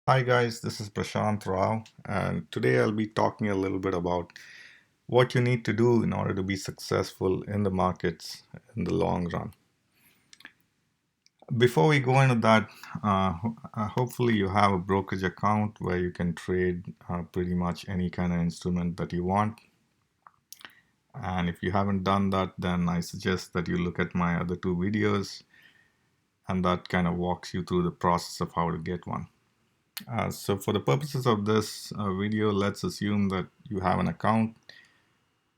Hi guys, this is Prashant Rao, and today I'll be talking a little bit about what you need to do in order to be successful in the markets in the long run. Before we go into that, hopefully you have a brokerage account where you can trade pretty much any kind of instrument that you want. And if you haven't done that, then I suggest that you look at my other two videos, and that kind of walks you through the process of how to get one. So for the purposes of this video, let's assume that you have an account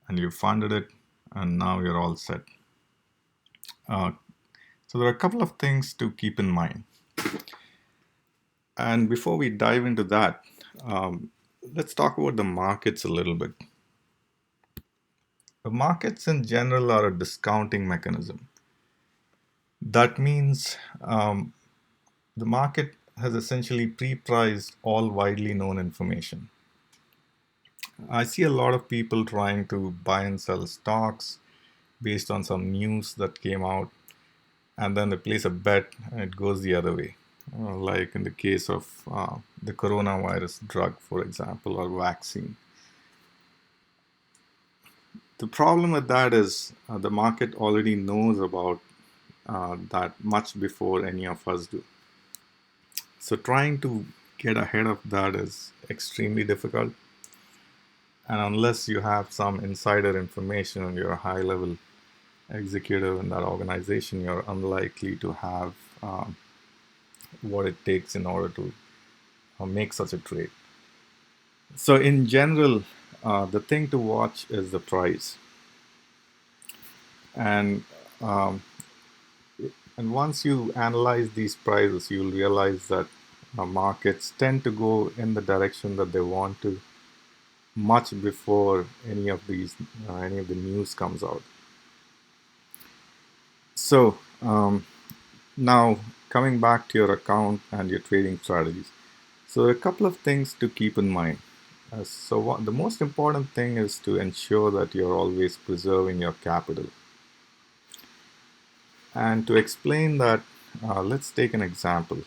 and you funded it and now you're all set. Uh, so there are a couple of things to keep in mind. And before we dive into that, let's talk about the markets a little bit. The markets in general are a discounting mechanism. That means the market has essentially pre-priced all widely known information. I see a lot of people trying to buy and sell stocks based on some news that came out, and then they place a bet and it goes the other way. Like in the case of the coronavirus drug, for example, or vaccine. The problem with that is the market already knows about that much before any of us do. So trying to get ahead of that is extremely difficult. And unless you have some insider information and you're a high level executive in that organization, you're unlikely to have what it takes in order to make such a trade. So, in general, the thing to watch is the price, and um, and once you analyze these prices, you'll realize that markets tend to go in the direction that they want to much before any of the news comes out. So now coming back to your account and your trading strategies. So a couple of things to keep in mind. The most important thing is to ensure that you're always preserving your capital. And to explain that, let's take an example.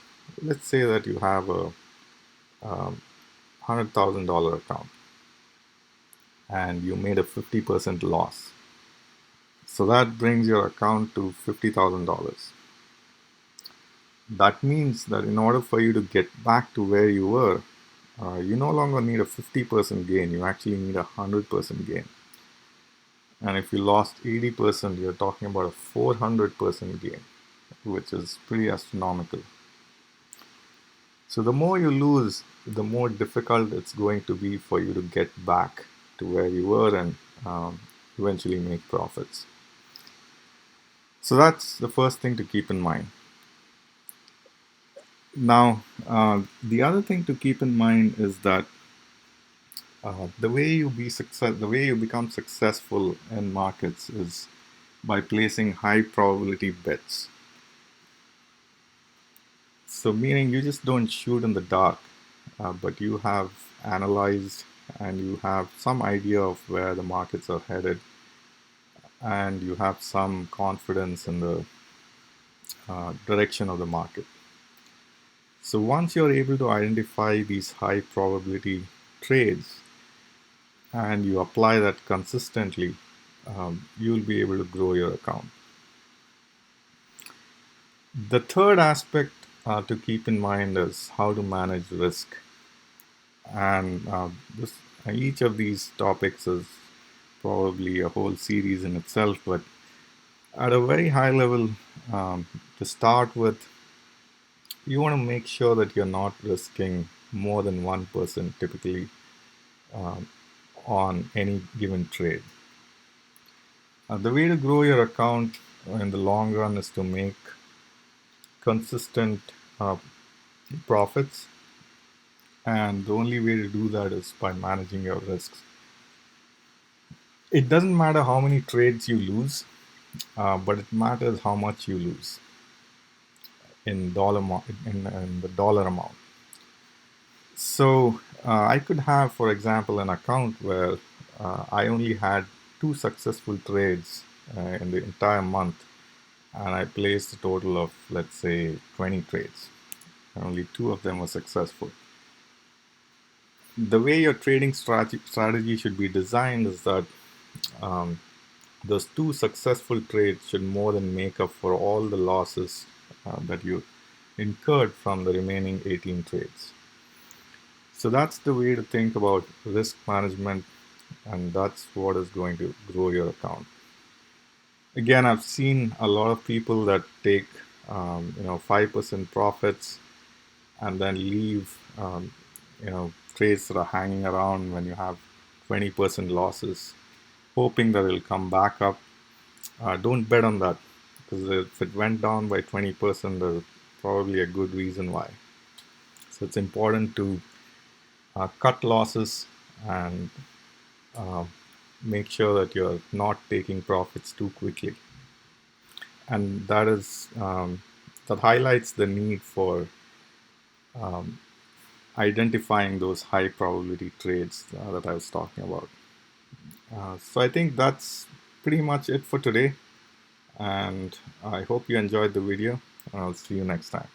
Let's say that you have a $100,000 account and you made a 50% loss. So that brings your account to $50,000. That means that in order for you to get back to where you were, you no longer need a 50% gain, you actually need a 100% gain. And if you lost 80%, you're talking about a 400% gain, which is pretty astronomical. So the more you lose, the more difficult it's going to be for you to get back to where you were and eventually make profits. So that's the first thing to keep in mind. Now, the other thing to keep in mind is that the way you become successful in markets is by placing high probability bets. So, meaning you just don't shoot in the dark, but you have analyzed and you have some idea of where the markets are headed, and you have some confidence in the direction of the market. So, once you're able to identify these high probability trades and you apply that consistently, you'll be able to grow your account. The third aspect to keep in mind is how to manage risk. And each of these topics is probably a whole series in itself, but at a very high level, to start with, you want to make sure that you're not risking more than 1% typically um, on any given trade. The way to grow your account in the long run is to make consistent uh, profits, and the only way to do that is by managing your risks. It doesn't matter how many trades you lose, but it matters how much you lose in the dollar amount. So I could have, for example, an account where I only had two successful trades in the entire month, and I placed a total of, let's say, 20 trades. And only two of them were successful. the way your trading strategy should be designed is that um, those two successful trades should more than make up for all the losses that you incurred from the remaining 18 trades. So that's the way to think about risk management, and that's what is going to grow your account. Again, I've seen a lot of people that take 5% profits and then leave trades that are hanging around when you have 20% losses, hoping that it'll come back up. Don't bet on that, because if it went down by 20%, there's probably a good reason why. So it's important to cut losses and uh, make sure that you're not taking profits too quickly. And that highlights the need for um, identifying those high probability trades that I was talking about. So I think that's pretty much it for today. And I hope you enjoyed the video. I'll see you next time.